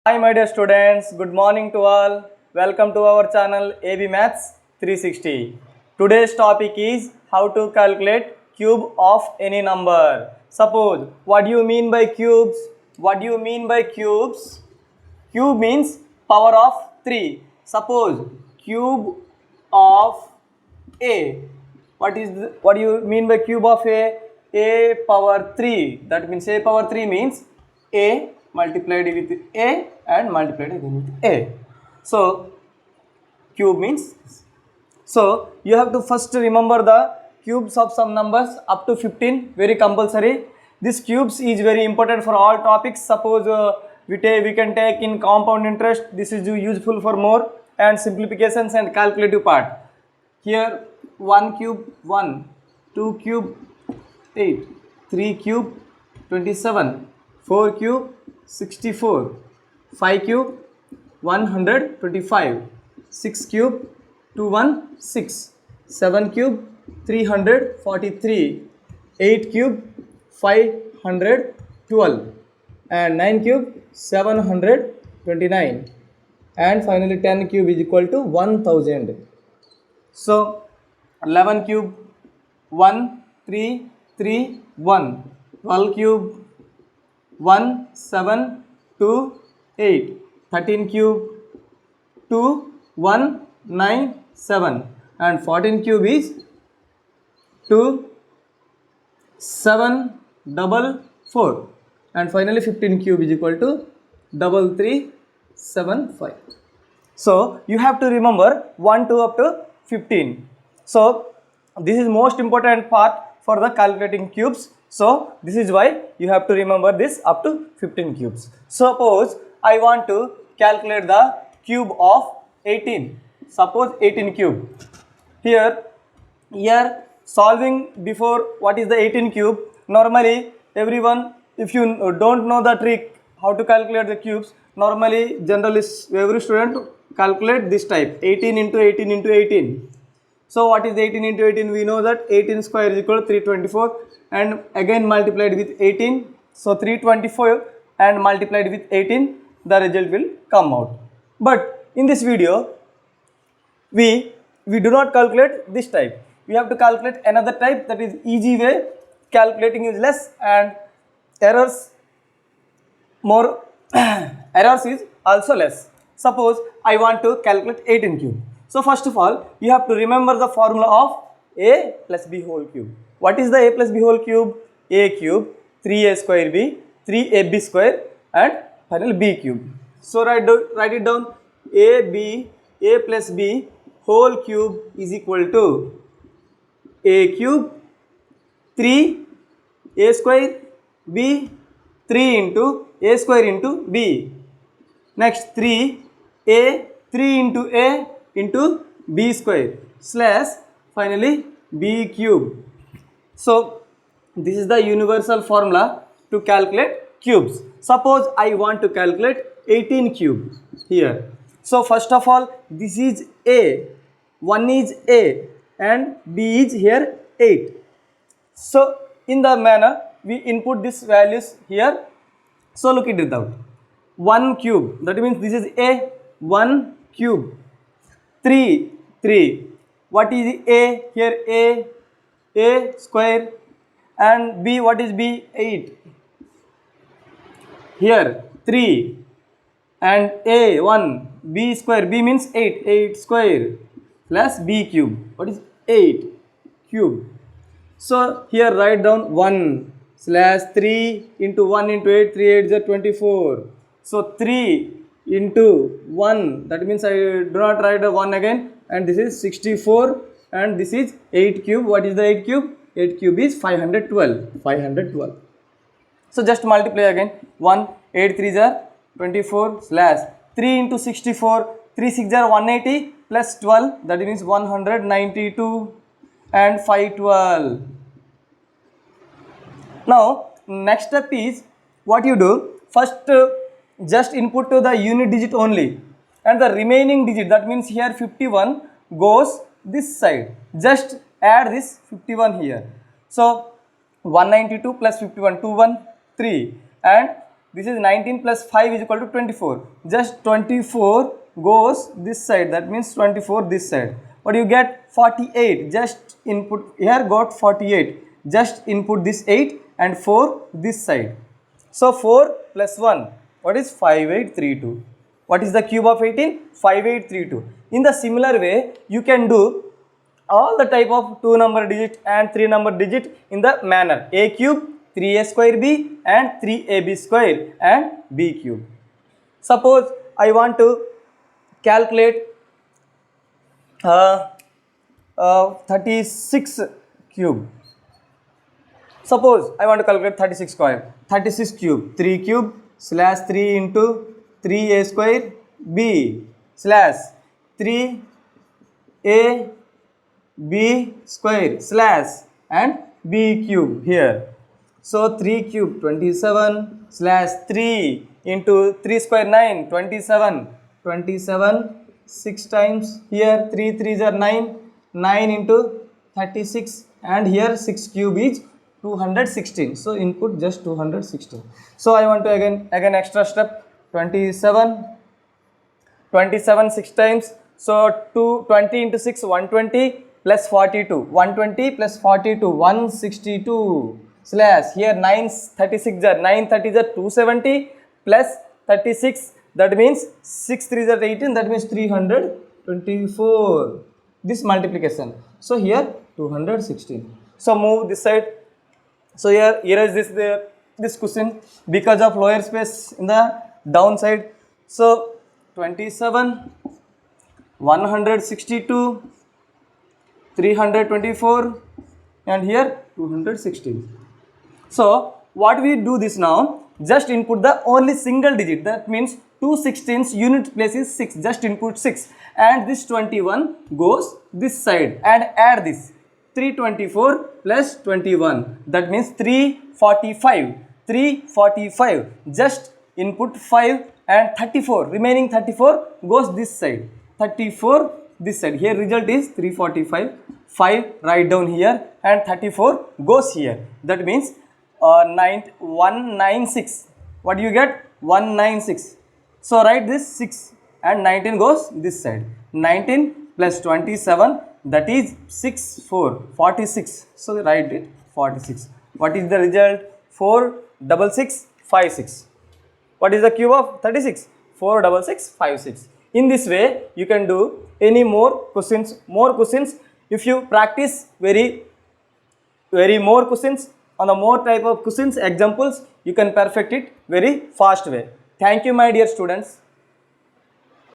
Hi my dear students, good morning to all. Welcome to our channel AB Maths 360. Today's topic is how to calculate cube of any number. Suppose, what do you mean by cubes? What do you mean by cubes? Cube means power of 3. Suppose cube of A. What do you mean by cube of A? A power 3. That means A power 3 means A multiplied with A and multiplied again with A. So cube means, so you have to first remember the cubes of some numbers up to 15, very compulsory. This cubes is very important for all topics. Suppose we can take in compound interest. This is useful for more and simplifications and calculative part. Here 1 cube 1, 2 cube 8, 3 cube 27, 4 cube 64, 5 cube 125, 6 cube 216, 7 cube 343, 8 cube 512, and 9 cube 729, and finally 10 cube is equal to 1000. So 11 cube 1331, 12 cube 1728, 13 cube 2197, and 14 cube is 2744, and finally 15 cube is equal to 3375. So you have to remember 1 to up to 15. So this is most important part for the calculating cubes. So this is why you have to remember this up to 15 cubes. Suppose I want to calculate the cube of 18. Suppose 18 cube. Here solving before what is the 18 cube. Normally everyone, if you don't know the trick how to calculate the cubes, normally generally every student calculate this type 18 into 18 into 18. So what is 18 into 18? We know that 18 square is equal to 324, and again multiplied with 18. So 324 and multiplied with 18, the result will come out. But in this video, we do not calculate this type. We have to calculate another type, that is easy way. Calculating is less and errors more. Errors is also less. Suppose I want to calculate 18 cube. So first of all, you have to remember the formula of A plus B whole cube. What is the A plus B whole cube? A cube, 3A square B, 3AB square, and finally B cube. So write it down. A plus B whole cube is equal to A cube, 3A square B, 3 into A square into B. Next 3A, 3 into A into B square slash finally B cube. So this is the universal formula to calculate cubes. Suppose I want to calculate 18 cube here. So first of all, this is A, 1 is A and B is here 8. So in the manner we input these values here. So look it out. 1 cube, that means this is A, 1 cube. 3. What is A? Here A square, and B, what is B? 8. Here 3 and A 1, B square, B means 8 square plus B cube. What is 8 cube? So here write down 1 slash 3 into 1 into 8, 3 8 is 24. So 3 into 1, that means I do not write a 1 again, and this is 64, and this is 8 cube. What is the 8 cube? 8 cube is 512. So just multiply again. 1, 8 3s are 24 slash 3 into 64, 3 6 are 180 plus 12, that means 192, and 512. Now next step is what you do. First just input to the unit digit only, and the remaining digit, that means here 51 goes this side. Just add this 51 here. So 192 plus 51, 213, and this is 19 plus 5 is equal to 24. Just 24 goes this side, that means 24 this side. What do you get? 48. Just input here, got 48. Just input this 8 and 4 this side. So 4 plus 1, what is 5832? What is the cube of 18? 5832. In the similar way, you can do all the type of 2 number digit and 3 number digit in the manner a cube, 3a square b and 3ab square and b cube. Suppose I want to calculate 36 cube. Suppose I want to calculate 36 cube, 3 cube slash 3 into 3a square b slash 3a b square slash and b cube here. So 3 cube 27 slash 3 into 3 square 9, 27 6 times here 3 3s are 9 into 36 and here 6 cube is 216. So input just 216. So I want to again extra step 27 6 times. So 20 into 6 120 plus 42 120 plus 42 162 slash here 9 36 are 9 30s are 270 plus 36, that means 6 3s are 18, that means 324, this multiplication. So here 216. So move this side. So here erase this question because of lower space in the downside. So 27 162 324 and here 216. So what we do this now, just input the only single digit, that means 2 16's unit place is 6, just input 6 and this 21 goes this side and add this 324 plus 21, that means 345, just input 5 and 34, remaining 34 goes this side, 34 this side. Here result is 345, 5 write down here and 34 goes here, that means 196. What do you get? 196. So write this 6 and 19 goes this side. 19 plus 27, that is 46. So write it 46. What is the result? 46656. What is the cube of 36? 46656. In this way, you can do any more questions. If you practice very more questions on the more type of questions, examples, you can perfect it very fast way. Thank you, my dear students.